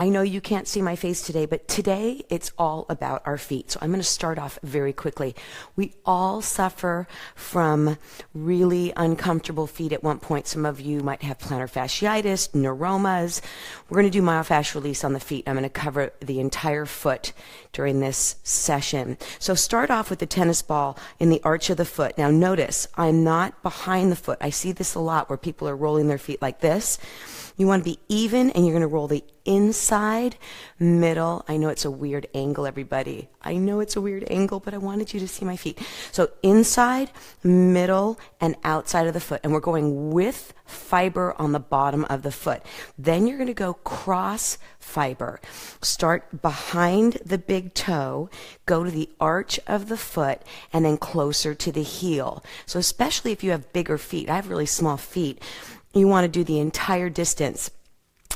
I know you can't see my face today, but today it's all about our feet. So I'm going to start off very quickly. We all suffer from really uncomfortable feet at one point. Some of you might have plantar fasciitis, neuromas. We're going to do myofascial release on the feet. I'm going to cover the entire foot during this session. So start off with the tennis ball in the arch of the foot. Now notice, I'm not behind the foot. I see this a lot where people are rolling their feet like this. You want to be even, and you're going to roll the inside, middle. I know it's a weird angle, everybody. I know it's a weird angle, but I wanted you to see my feet. So inside, middle, and outside of the foot. And we're going with fiber on the bottom of the foot. Then you're going to go cross fiber. Start behind the big toe, go to the arch of the foot, and then closer to the heel. So especially if you have bigger feet, I have really small feet, you want to do the entire distance.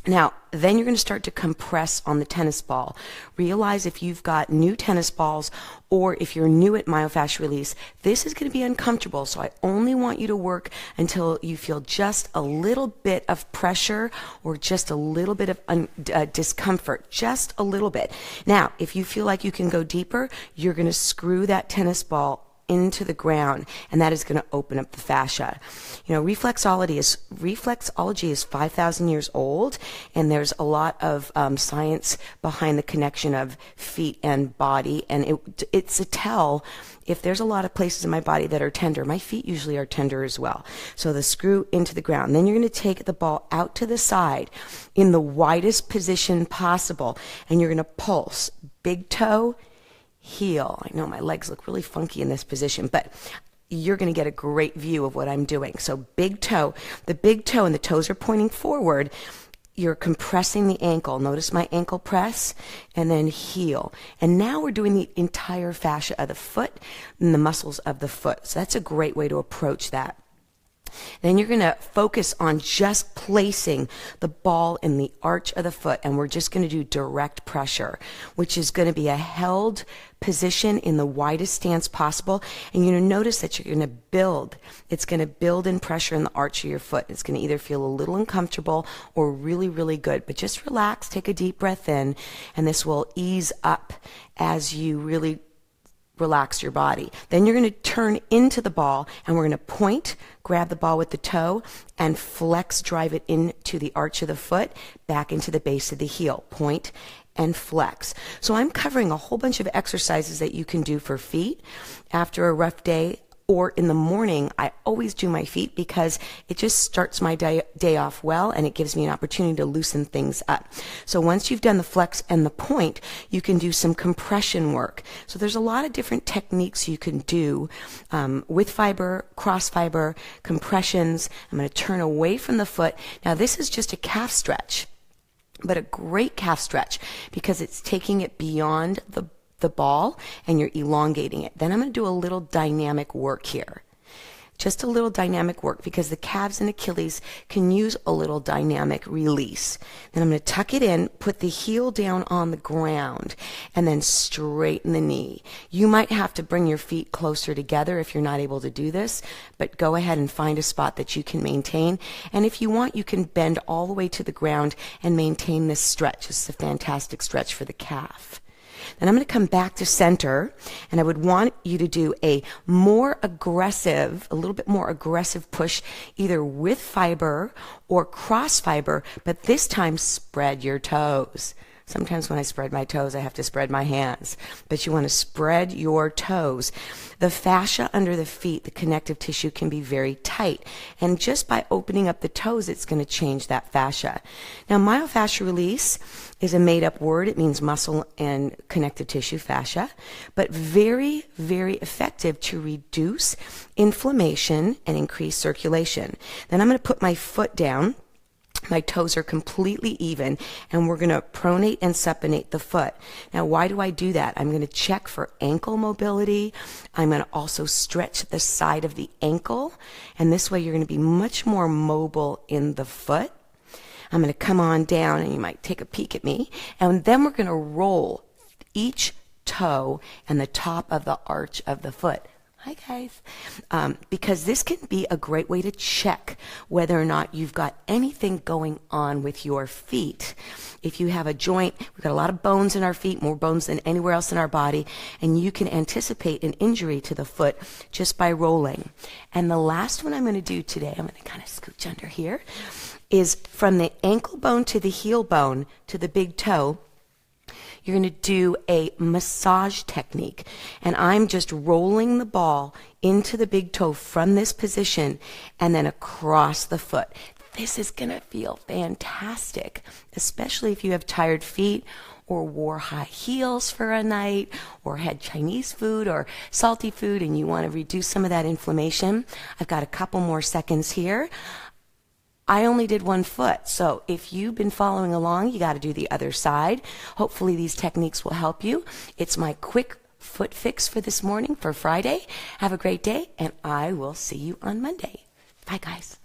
Now, then you're going to start to compress on the tennis ball. Realize if you've got new tennis balls or if you're new at myofascial release, this is going to be uncomfortable. So I only want you to work until you feel just a little bit of pressure or just a little bit of discomfort, just a little bit. Now, if you feel like you can go deeper, you're going to screw that tennis ball into the ground, and that is going to open up the fascia. You know, reflexology is 5,000 years old, and there's a lot of science behind the connection of feet and body, and it's a tell. If there's a lot of places in my body that are tender, my feet usually are tender as well. So the screw into the ground. Then you're going to take the ball out to the side in the widest position possible, and you're going to pulse. Big toe, heel. I know my legs look really funky in this position, but you're going to get a great view of what I'm doing. So big toe, the big toe and the toes are pointing forward. You're compressing the ankle. Notice my ankle press, and then heel. And now we're doing the entire fascia of the foot and the muscles of the foot. So that's a great way to approach that. Then you're going to focus on just placing the ball in the arch of the foot, and we're just going to do direct pressure, which is going to be a held position in the widest stance possible. And you're going to notice that you're going to build. It's going to build in pressure in the arch of your foot. It's going to either feel a little uncomfortable or really, really good. But just relax, take a deep breath in, and this will ease up as you really relax your body. Then you're going to turn into the ball, and we're going to point, grab the ball with the toe, and flex, drive it into the arch of the foot, back into the base of the heel. Point and flex. So I'm covering a whole bunch of exercises that you can do for feet after a rough day, or in the morning. I always do my feet because it just starts my day off well, and it gives me an opportunity to loosen things up. So once you've done the flex and the point, you can do some compression work. So there's a lot of different techniques you can do with fiber, cross fiber, compressions. I'm going to turn away from the foot. Now this is just a calf stretch, but a great calf stretch because it's taking it beyond the ball and you're elongating it. Then I'm going to do a little dynamic work here. Just a little dynamic work because the calves and Achilles can use a little dynamic release. Then I'm going to tuck it in, put the heel down on the ground, and then straighten the knee. You might have to bring your feet closer together if you're not able to do this, but go ahead and find a spot that you can maintain. And if you want, you can bend all the way to the ground and maintain this stretch. This is a fantastic stretch for the calf. Then I'm going to come back to center, and I would want you to do a little bit more aggressive push, either with fiber or cross fiber, but this time spread your toes. Sometimes when I spread my toes, I have to spread my hands, but you want to spread your toes. The fascia under the feet, the connective tissue, can be very tight, and just by opening up the toes, it's going to change that fascia. Now, myofascial release is a made-up word. It means muscle and connective tissue, fascia, but very, very effective to reduce inflammation and increase circulation. Then I'm going to put my foot down. My toes are completely even, and we're going to pronate and supinate the foot. Now, why do I do that? I'm going to check for ankle mobility. I'm going to also stretch the side of the ankle, and this way you're going to be much more mobile in the foot. I'm going to come on down, and you might take a peek at me, and then we're going to roll each toe and the top of the arch of the foot. Hi guys. Because this can be a great way to check whether or not you've got anything going on with your feet. If you have a joint, we've got a lot of bones in our feet, more bones than anywhere else in our body, and you can anticipate an injury to the foot just by rolling. And the last one I'm going to do today, I'm going to kind of scooch under here, is from the ankle bone to the heel bone to the big toe. You're going to do a massage technique, and I'm just rolling the ball into the big toe from this position and then across the foot. This is going to feel fantastic, especially if you have tired feet or wore high heels for a night or had Chinese food or salty food and you want to reduce some of that inflammation. I've got a couple more seconds here. I only did one foot, so if you've been following along, you got to do the other side. Hopefully these techniques will help you. It's my quick foot fix for this morning, for Friday. Have a great day, and I will see you on Monday. Bye, guys.